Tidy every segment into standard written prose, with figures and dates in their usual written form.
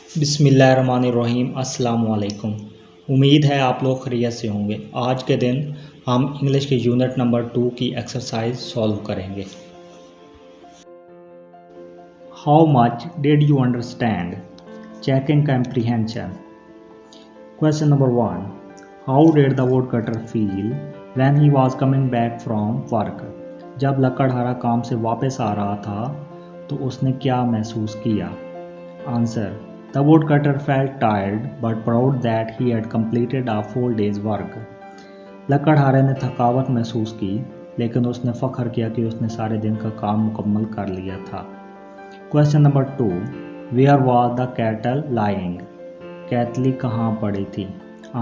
बिस्मिल्लाहिर्रहमानिर्रहीम। अस्सलाम वालेकुम। उम्मीद है आप लोग खैरियत से होंगे। आज के दिन हम इंग्लिश के यूनिट नंबर 2 की एक्सरसाइज सॉल्व करेंगे। How much did you understand? Checking comprehension. Question number 1, how did the would cutter feel when he was coming back from work? जब लकड़हारा काम से वापस आ रहा था तो उसने क्या महसूस किया? Answer, the woodcutter felt tired but proud that he had completed a full day's work. लकड़हारे ने थकावट महसूस की लेकिन उसने फख्र किया कि उसने सारे दिन का काम मुकम्मल कर लिया था। Question number 2, where was the kettle lying? कैटली कहाँ पड़ी थी?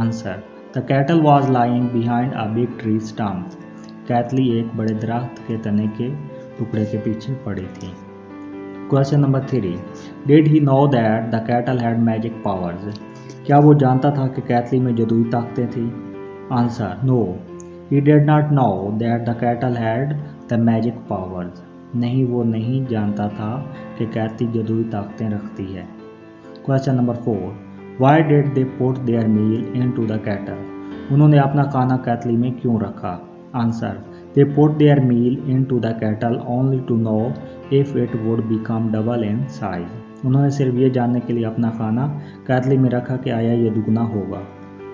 Answer, the kettle was lying behind a big tree stump. कैटली एक बड़े दरख्त के तने के टुकड़े के पीछे पड़ी थी। Question number 3, did he no that the kettle had magic powers? क्या वो जानता था कि कैटली में जादुई ताकतें थी? Answer, no, he did not know that the kettle had the magic powers. नहीं, वो नहीं जानता था कि कैटली जादुई ताकतें रखती है। Question number 4, why did they put their meal into the kettle? उन्होंने अपना खाना कैटली में क्यों रखा? Answer, they put their meal into the kettle only to know if it would become double in size. उन्होंने सिर्फ ये जानने के लिए अपना खाना कैटली में रखा कि आया ये दुगना होगा।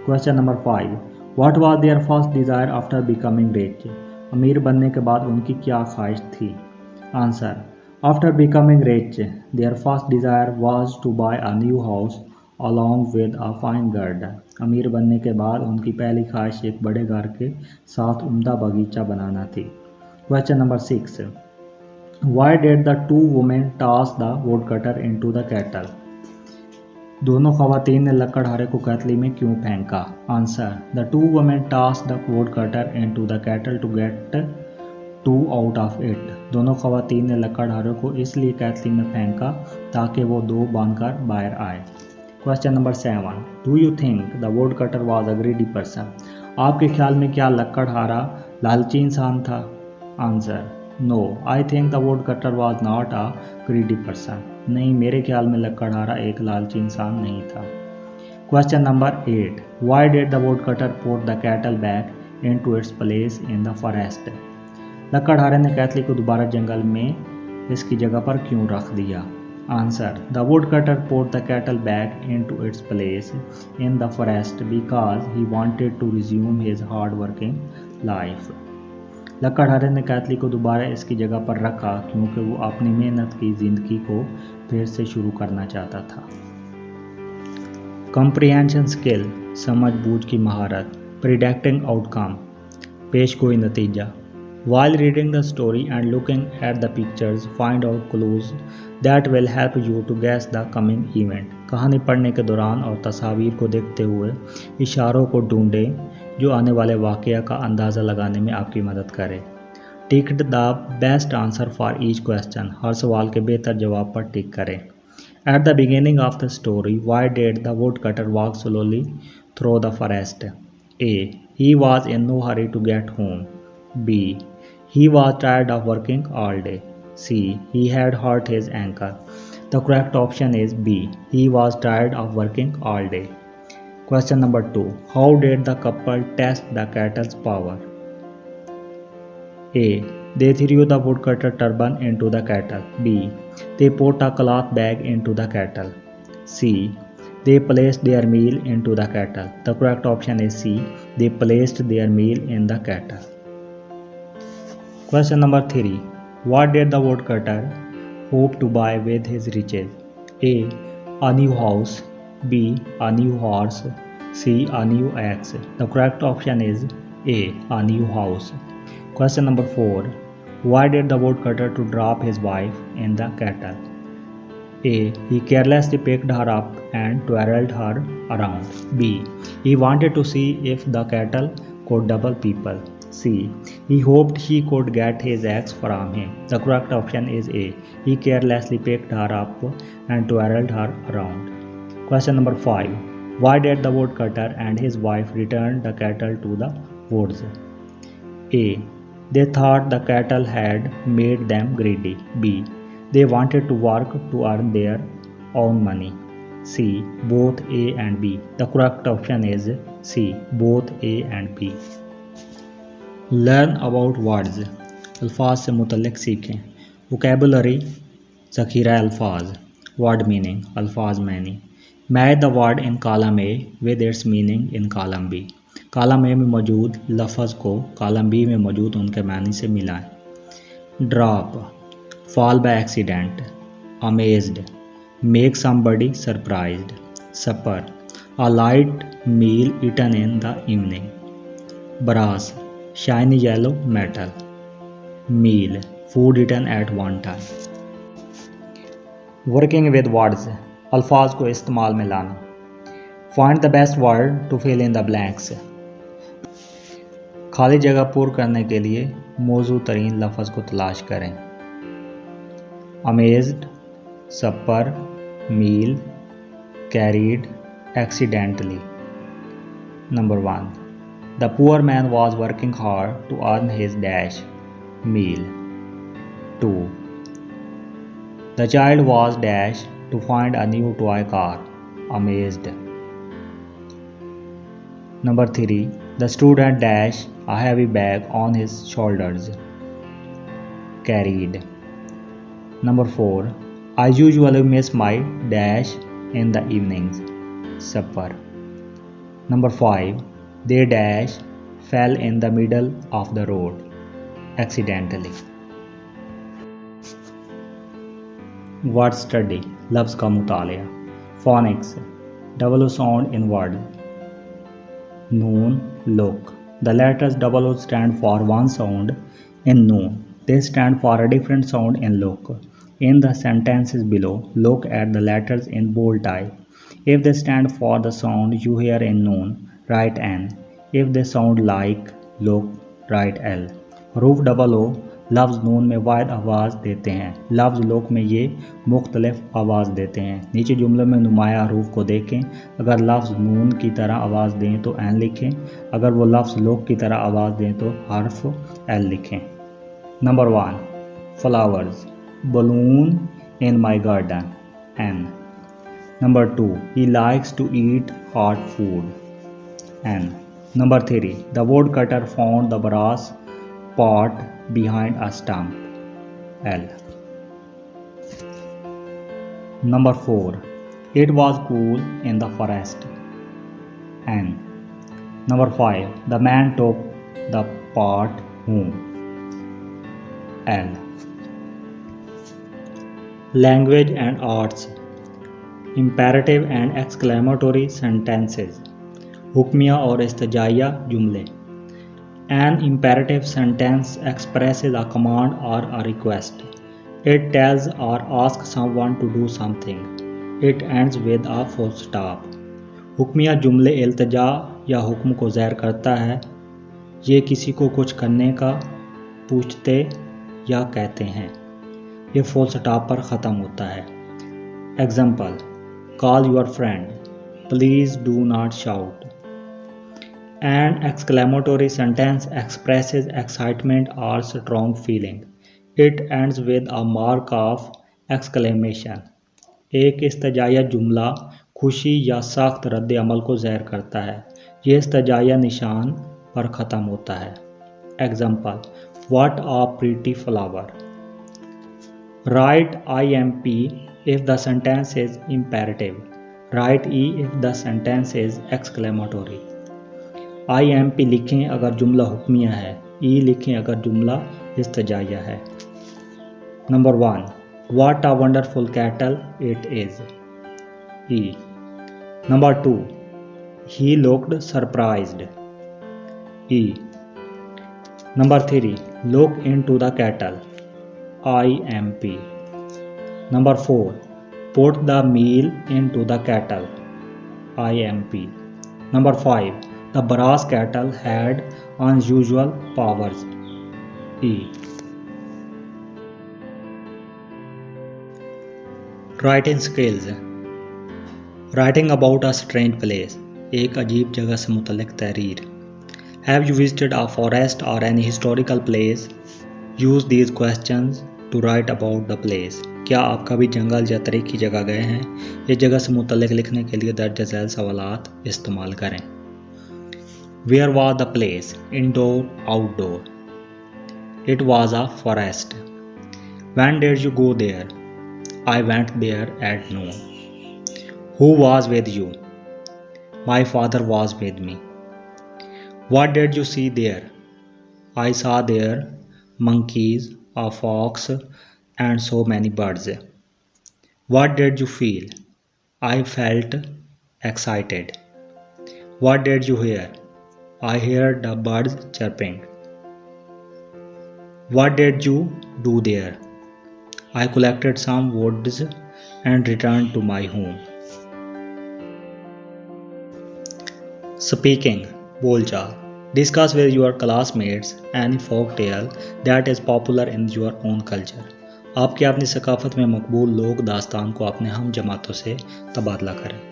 Question number 5, what was their first desire after becoming rich? अमीर बनने के बाद उनकी क्या ख्वाहिश थी? Answer, after becoming rich their first desire was to buy a new house along with a fine garden. अमीर बनने के बाद उनकी पहली ख्वाहिश एक बड़े घर के साथ उम्दा बगीचा बनाना थी। Question number 6, why did the two women toss the would cutter into the kettle? दोनों खवातीन ने लकड़हारे को कैटली में क्यों फेंका? Answer, the two women toss the would cutter into the kettle to get to out of it. दोनों खवातीन ने लकड़हारे को इसलिए कैटली में फेंका ताकि वो दो बनकर बाहर आए। Question number 7, do you think the would cutter was a greedy person? आपके ख्याल में क्या लकड़हारा लालची इंसान था? Answer, no, I think the would cutter was not a greedy person. नहीं, मेरे ख्याल में लकड़हारा एक लालची इंसान नहीं था। Question number 8, why did the would cutter put the kettle back into its place in the forest? लकड़हारे ने कैटली को दोबारा जंगल में इसकी जगह पर क्यों रख दिया? Answer, the woodcutter put the kettle back into its place in the forest because he wanted to resume his hard-working life. लकड़हारे ने कैटली को दोबारा इसकी जगह पर रखा क्योंकि वो अपनी मेहनत की जिंदगी को फिर से शुरू करना चाहता था। Comprehension skill, समझ बूझ की महारत। Predicting outcome, पेशगोई नतीजा। While reading the story and looking at the pictures, find out clues that will help you to guess the coming event. कहानी पढ़ने के दौरान और तस्वीर को देखते हुए इशारों को ढूंढें जो आने वाले वाक़या का अंदाज़ा लगाने में आपकी मदद करे। Tick the best answer for each question, हर सवाल के बेहतर जवाब पर टिक करें। At the beginning of the story, why did the would cutter walk slowly through the forest? A, he was in no hurry to get home. B, he was tired of working all day. C, he had hurt his ankle. The correct option is B, he was tired of working all day. Question number 2, how did the couple test the kettle's power? A, they threw the woodcutter turban into the kettle. B, they put a cloth bag into the kettle. C, they placed their meal into the kettle. The correct option is C, they placed their meal in the kettle. Question number 3, what did the woodcutter hope to buy with his riches? A, a new house. B, a new horse. C, a new axe. The correct option is A, new house. Question number 4, why did the woodcutter to drop his wife in the kettle? A, he carelessly picked her up and twirled her around. B, he wanted to see if the kettle could double people. C, he hoped she could get his axe from him. The correct option is A, he carelessly picked her up and twirled her around. Question number 5, why did the woodcutter and his wife return the kettle to the woods? A, they thought the kettle had made them greedy. B, they wanted to work to earn their own money. C. Both A and B. The correct option is C. Both A and B. Learn about words. अल्फाज से मुतल्लिक़ सीखें. Vocabulary ज़ख़ीरा अल्फाज. Word meaning अल्फाज मानी. Match the word in column A with its meaning in column B. Column A में मौजूद लफ्ज़ को कॉलम बी में मौजूद उनके मानी से मिलाएं. Drop, fall by accident, amazed, make somebody surprised. Supper, a light meal eaten in the evening. Brass, shiny yellow metal. Meal, food eaten at one time. Working with words, अल्फाज को इस्तेमाल में लाना. Find the best word to fill in the blanks. खाली जगह पूर्ण करने के लिए मौजू तरीन लफ्ज़ को तलाश करें. Amazed, supper, meal, carried, accidentally. Number 1. The poor man was working hard to earn his dash meal. 2. The child was dash to find a new toy car amazed. Number 3. The student dash a heavy bag on his shoulders carried. Number 4. I usually miss my dash in the evenings supper. Number 5. They dash fell in the middle of the road accidentally. Word study. लफ्ज़ का मुतालिया. Phonics. double O sound in word. Noon, look. The letters double O stand for one sound in noon. They stand for a different sound in look. In the sentences below, look at the letters in bold type. If they stand for the sound you hear in noon, write N. If they sound like look, write L. हरूफ double O लफ्ज़ नून में वाहिद आवाज़ देते हैं. लफ्ज़ लोक में ये मुख्तलिफ आवाज़ देते हैं. नीचे जुमले में नुमाया हरूफ को देखें. अगर लफ्ज़ नून की तरह आवाज़ दें तो एन लिखें. अगर वो लफ्ज़ लोक की तरह आवाज़ दें तो हर्फ एल लिखें. Number 1. Flowers, balloon in my garden N. Number 2. He likes to eat hot food N. Number 3. The would cutter found the brass pot behind a stump L. Number 4. It was cool in the forest N. Number 5. The man took the pot home L. Language and arts. Imperative and exclamatory sentences. हुक्मिया और इस्तजाइया जुमले. An imperative sentence expresses a command or a request. It tells or asks someone to do something. It ends with a full stop. हुक्मिया जुमले इल्तिजा या हुक्म को ज़ाहिर करता है. ये किसी को कुछ करने का पूछते या कहते हैं. ये फुल स्टॉप पर ख़त्म होता है. Example: call your friend, please do not shout. An exclamatory sentence expresses excitement or strong feeling. It ends with a mark of exclamation. एक इस्तजाइया जुमला खुशी या सख्त रद्द अमल को ज़ाहिर करता है. यह इस्तजाइया निशान पर ख़त्म होता है. Example: What a pretty flower. Write IMP if the sentence is imperative. Write E if the sentence is exclamatory. IMP लिखें अगर जुमला हुक्मिया है. ई लिखें अगर जुमला इस्तजाइया है. Number 1. What a wonderful kettle it is E. Number 2. He looked surprised E. Number 3. Look into the kettle IMP. Number 4. Put the meal into the kettle IMP. Number 5. The brass kettle had unusual powers E. Writing skills. Writing about a strange place. एक अजीब जगह से मुतल्लिक तहरीर. Have you visited a forest or any historical place? Use these questions to write about the place. क्या आप कभी जंगल या तरीक की जगह गए हैं? इस जगह से मुतल्लिक लिखने के लिए दर्ज झैल सवालात इस्तेमाल करें। Where was the place? Indoor, outdoor? It was a forest. When did you go there? I went there at noon. Who was with you? My father was with me. What did you see there? I saw there monkeys, a fox, and so many birds. What did you feel? I felt excited. What did you hear? I heard the birds chirping. What did you do there? I collected some woods and returned to my home. Speaking, बोलचाल. Discuss with your classmates any folk tale that is popular in your own culture. आपकी अपनी सकाफत में मकबूल लोक दास्तान को अपने हम जमातों से तबादला करें.